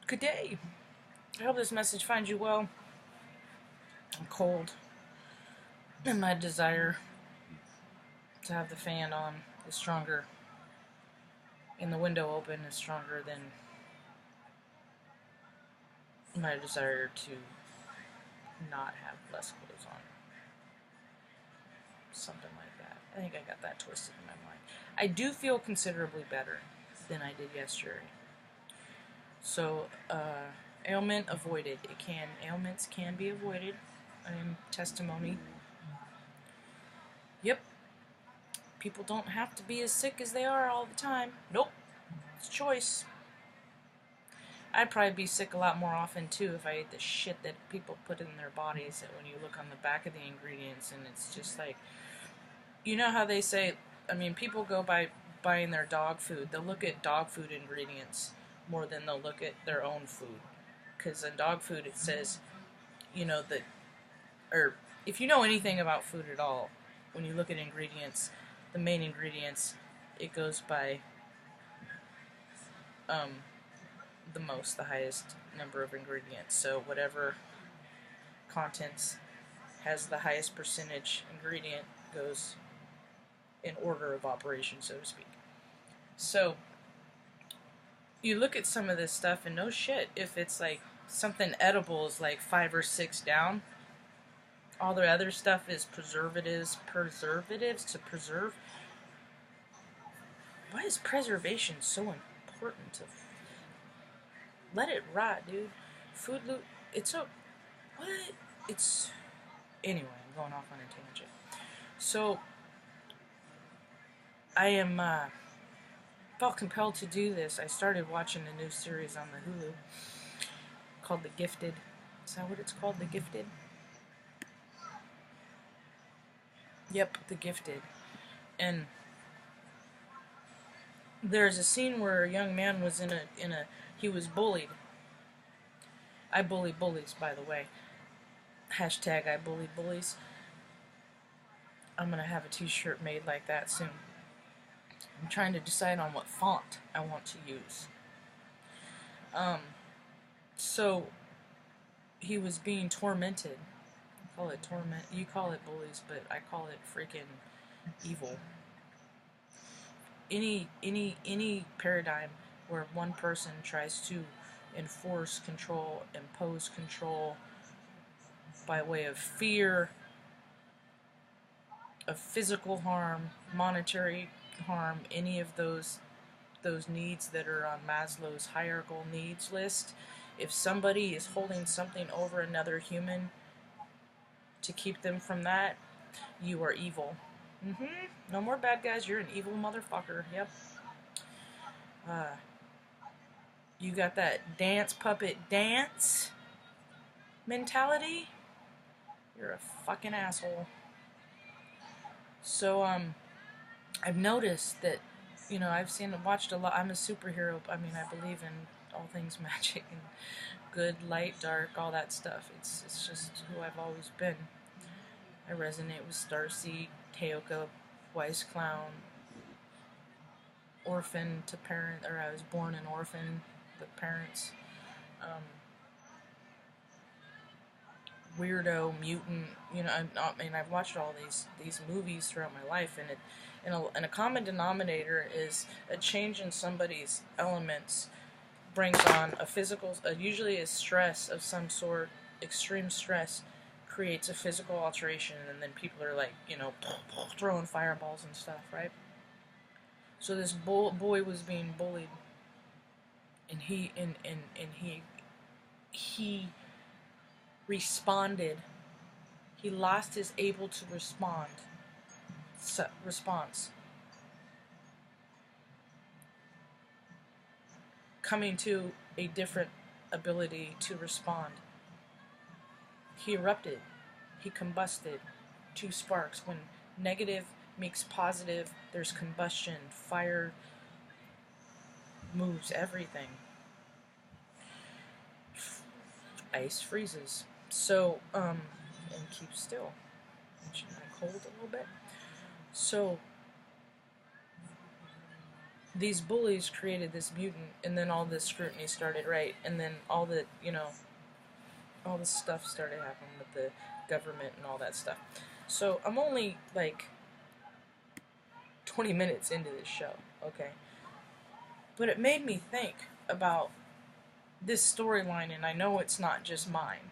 Good day. I hope this message finds you well. I'm cold, and my desire to have the fan on is stronger, and the window open is stronger than my desire to not have less clothes on. Something like that. I think I got that twisted in my mind. I do feel considerably better than I did yesterday. So, ailment avoided. Ailments can be avoided. I am testimony. Yep. People don't have to be as sick as they are all the time. Nope. It's choice. I'd probably be sick a lot more often too if I ate the shit that people put in their bodies. That when you look on the back of the ingredients, and it's just like, you know how they say, I mean, people go by buying their dog food. They'll look at dog food ingredients more than they'll look at their own food. Because in dog food it says, that, or if you know anything about food at all, when you look at ingredients, the main ingredients, it goes by the highest number of ingredients. So whatever contents has the highest percentage ingredient goes in order of operation, so to speak. So you look at some of this stuff, and no shit, if it's like something edible is like 5 or 6 down, all the other stuff is preservatives to preserve. Why is preservation so important to let it rot, dude? Food loot, it's so, what? It's, anyway, I'm going off on a tangent. So, I am, felt compelled to do this. I started watching a new series on the Hulu called The Gifted. Is that what it's called? The Gifted? Yep, The Gifted. And there's a scene where a young man was he was bullied. I bully bullies, by the way. Hashtag I bully bullies. I'm gonna have a t-shirt made like that soon. I'm trying to decide on what font I want to use. So he was being tormented. I call it torment. You call it bullies, but I call it freaking evil. Any paradigm where one person tries to enforce control, impose control by way of fear, of physical harm, monetary harm, any of those needs that are on Maslow's hierarchical needs list. If somebody is holding something over another human to keep them from that, you are evil. No more bad guys, you're an evil motherfucker. Yep. You got that dance puppet dance mentality, you're a fucking asshole. So, I've noticed that, watched a lot. I'm a superhero. I mean, I believe in all things magic and good, light, dark, all that stuff. It's just who I've always been. I resonate with Starseed, Teoka, Wise Clown, orphan to parent, or I was born an orphan, the parents, weirdo, mutant, I've watched all these movies throughout my life, and a common denominator is a change in somebody's elements brings on a physical, usually a stress of some sort, extreme stress creates a physical alteration, and then people are like, throwing fireballs and stuff, right? So this boy was being bullied, and he responded. He lost his able to response, coming to a different ability to respond. He erupted. He combusted. 2 sparks. When negative meets positive, there's combustion. Fire moves everything. Ice freezes. So, and keeps still. I'm cold a little bit. So, these bullies created this mutant, and then all this scrutiny started, right? And then all the, all this stuff started happening with the government and all that stuff. So I'm only like 20 minutes into this show, okay? But it made me think about this storyline, and I know it's not just mine.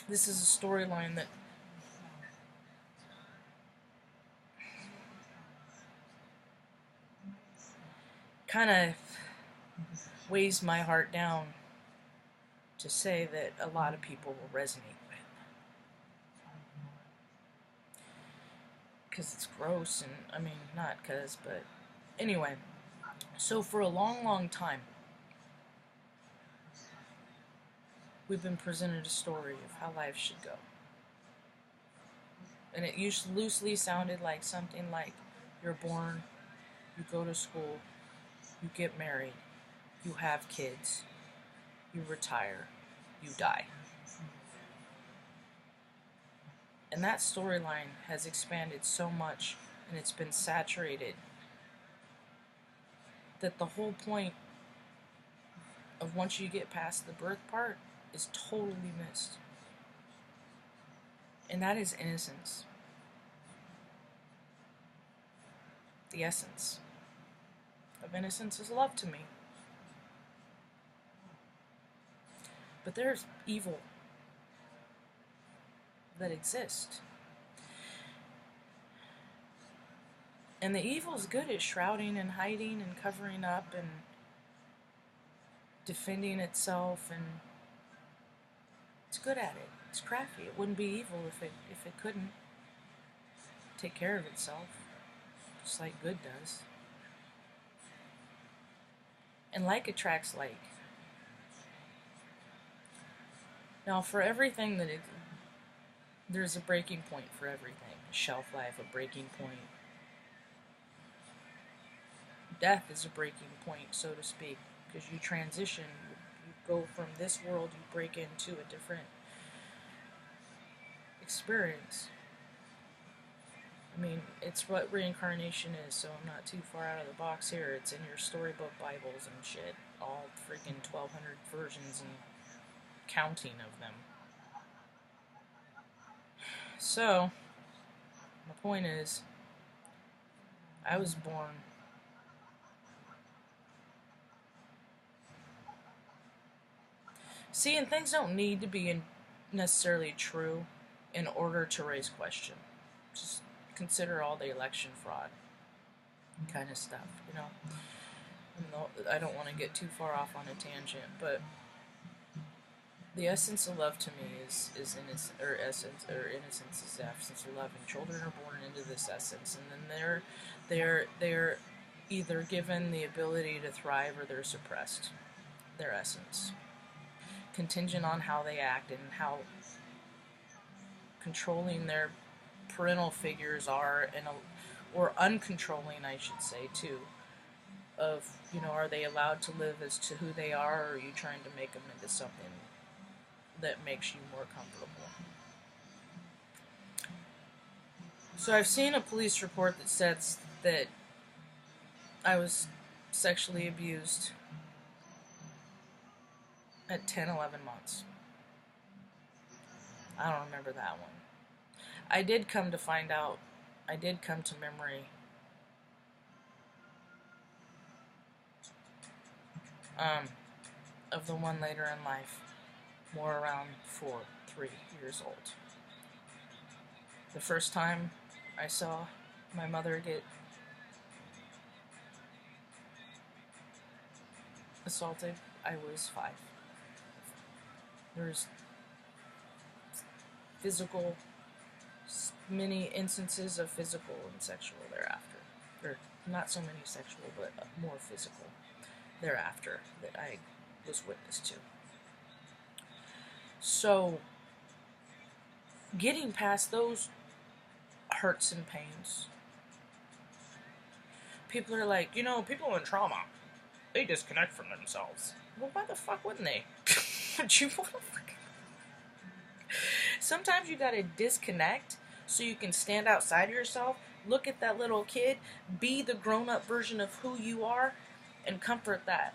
This is a storyline that kind of weighs my heart down to say that a lot of people will resonate with. Because it's gross, and I mean, not because, but anyway. So for a long, long time, we've been presented a story of how life should go. And it loosely sounded like something like you're born, you go to school, you get married, you have kids, you retire, you die. And that storyline has expanded so much, and it's been saturated, that the whole point of once you get past the birth part is totally missed. And that is innocence. The essence of innocence is love to me. But there's evil that exists. And the evil is good at shrouding and hiding and covering up and defending itself, and it's good at it. It's crafty. It wouldn't be evil if it couldn't take care of itself, just like good does. And like attracts like. Now, for everything there's a breaking point for everything. A shelf life, a breaking point. Death is a breaking point, so to speak, because you transition. You go from this world, you break into a different experience. I mean, it's what reincarnation is, so I'm not too far out of the box here. It's in your storybook Bibles and shit. All freaking 1,200 versions and counting of them. So, my point is, I was born see, and things don't need to be necessarily true in order to raise question. Just consider all the election fraud kind of stuff, I don't want to get too far off on a tangent, but the essence of love to me is innocence, or innocence is the absence of love, and children are born into this essence, and then they're either given the ability to thrive or they're suppressed. Their essence, contingent on how they act and how controlling their parental figures are, or uncontrolling, I should say, too. Of, are they allowed to live as to who they are, or are you trying to make them into something that makes you more comfortable? So I've seen a police report that says that I was sexually abused at 10, 11 months. I don't remember that one. I did come to find out, I did come to memory of the one later in life, more around 3 years old. The first time I saw my mother get assaulted, I was 5. There's many instances of physical and sexual thereafter. Or not so many sexual, but more physical thereafter that I was witness to. So, getting past those hurts and pains, people are like, people in trauma, they disconnect from themselves. Well, why the fuck wouldn't they? Would you want to fucking... Sometimes you gotta disconnect so you can stand outside of yourself, Look at that little kid, be the grown-up version of who you are, and comfort that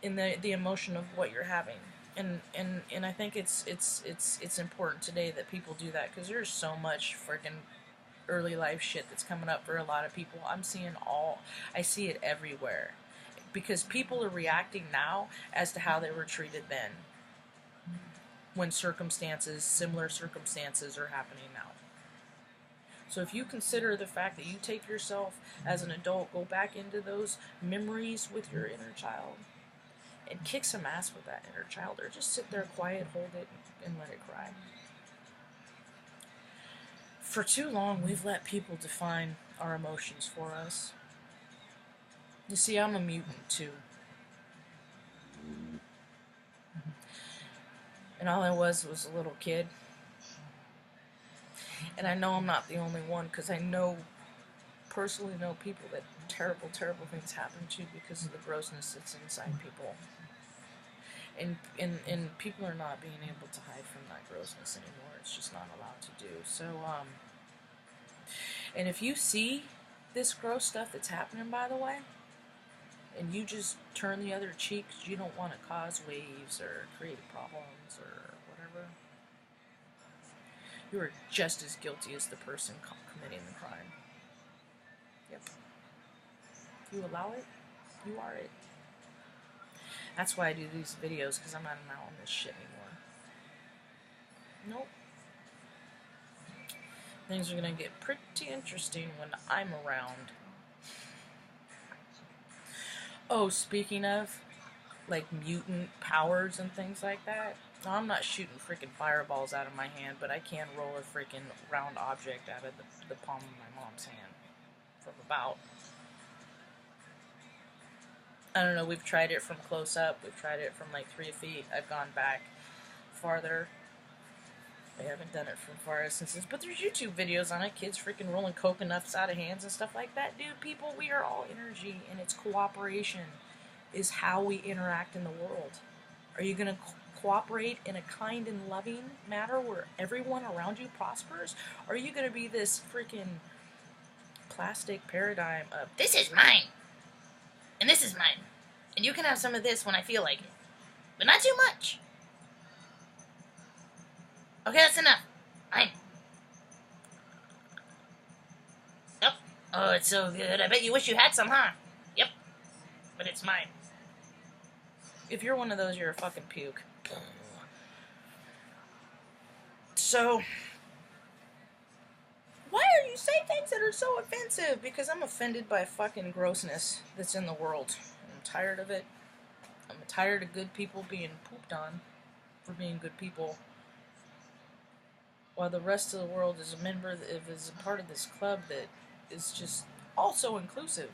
in the emotion of what you're having. And I think it's important today that people do that, because there's so much freaking early life shit that's coming up for a lot of people. I see it everywhere, because people are reacting now as to how they were treated then, when similar circumstances are happening now. So if you consider the fact that you take yourself as an adult, go back into those memories with your inner child, and kick some ass with that inner child, or just sit there quiet, hold it, and let it cry. For too long, we've let people define our emotions for us. You see, I'm a mutant too. And all I was a little kid. And I know I'm not the only one, because I personally know people that terrible, terrible things happen to because of the grossness that's inside people. And people are not being able to hide from that grossness anymore. It's just not allowed to do. So, and if you see this gross stuff that's happening, by the way, and you just turn the other cheek because you don't want to cause waves or create problems or whatever, you are just as guilty as the person committing the crime. Yep. If you allow it, you are it. That's why I do these videos, because I'm not allowing this shit anymore. Nope. Things are going to get pretty interesting when I'm around. Oh, speaking of, like, mutant powers and things like that, I'm not shooting freaking fireballs out of my hand, but I can roll a freaking round object out of the palm of my mom's hand from about, I don't know, we've tried it from close up, we've tried it from like 3 feet, I've gone back farther. I haven't done it from far distances, but there's YouTube videos on it, kids freaking rolling coconuts out of hands and stuff like that. Dude, people, we are all energy, and it's cooperation is how we interact in the world. Are you going to cooperate in a kind and loving manner where everyone around you prospers? Or are you going to be this freaking plastic paradigm of, this is mine, and this is mine, and you can have some of this when I feel like it, but not too much. Okay, that's enough. Mine. Yep. Oh, it's so good. I bet you wish you had some, huh? Yep. But it's mine. If you're one of those, you're a fucking puke. So, why are you saying things that are so offensive? Because I'm offended by fucking grossness that's in the world. I'm tired of it. I'm tired of good people being pooped on for being good people, while the rest of the world is a part of this club that is just also inclusive.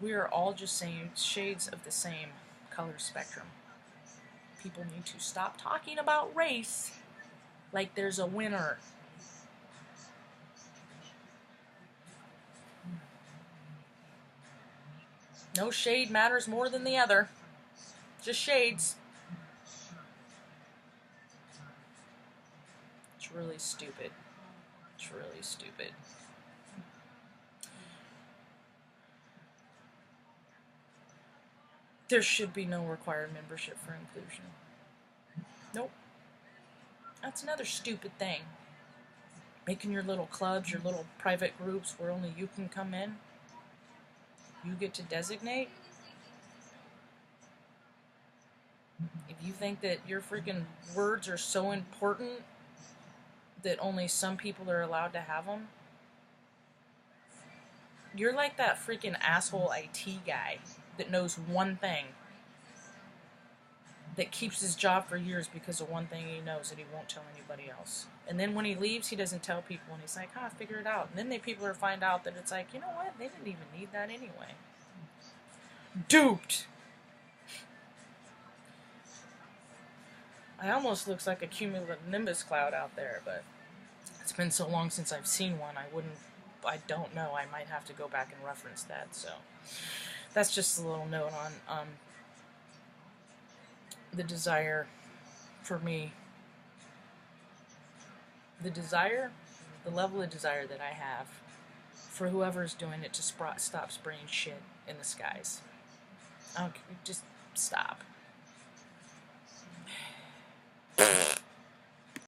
We are all just saying shades of the same color spectrum. People need to stop talking about race like there's a winner. No shade matters more than the other. Just shades. It's really stupid. It's really stupid. There should be no required membership for inclusion. Nope. That's another stupid thing. Making your little clubs, your little private groups where only you can come in. You get to designate. If you think that your freaking words are so important that only some people are allowed to have them, you're like that freaking asshole IT guy that knows one thing, that keeps his job for years because of one thing he knows that he won't tell anybody else. And then when he leaves, he doesn't tell people, and he's like, figure it out. And then people find out that it's like, you know what, they didn't even need that anyway. Duped! I almost looks like a cumulonimbus cloud out there, but it's been so long since I've seen one, I don't know. I might have to go back and reference that. So that's just a little note on the desire for me, the desire, the level of desire that I have for whoever's doing it to stop spraying shit in the skies. Okay, just stop.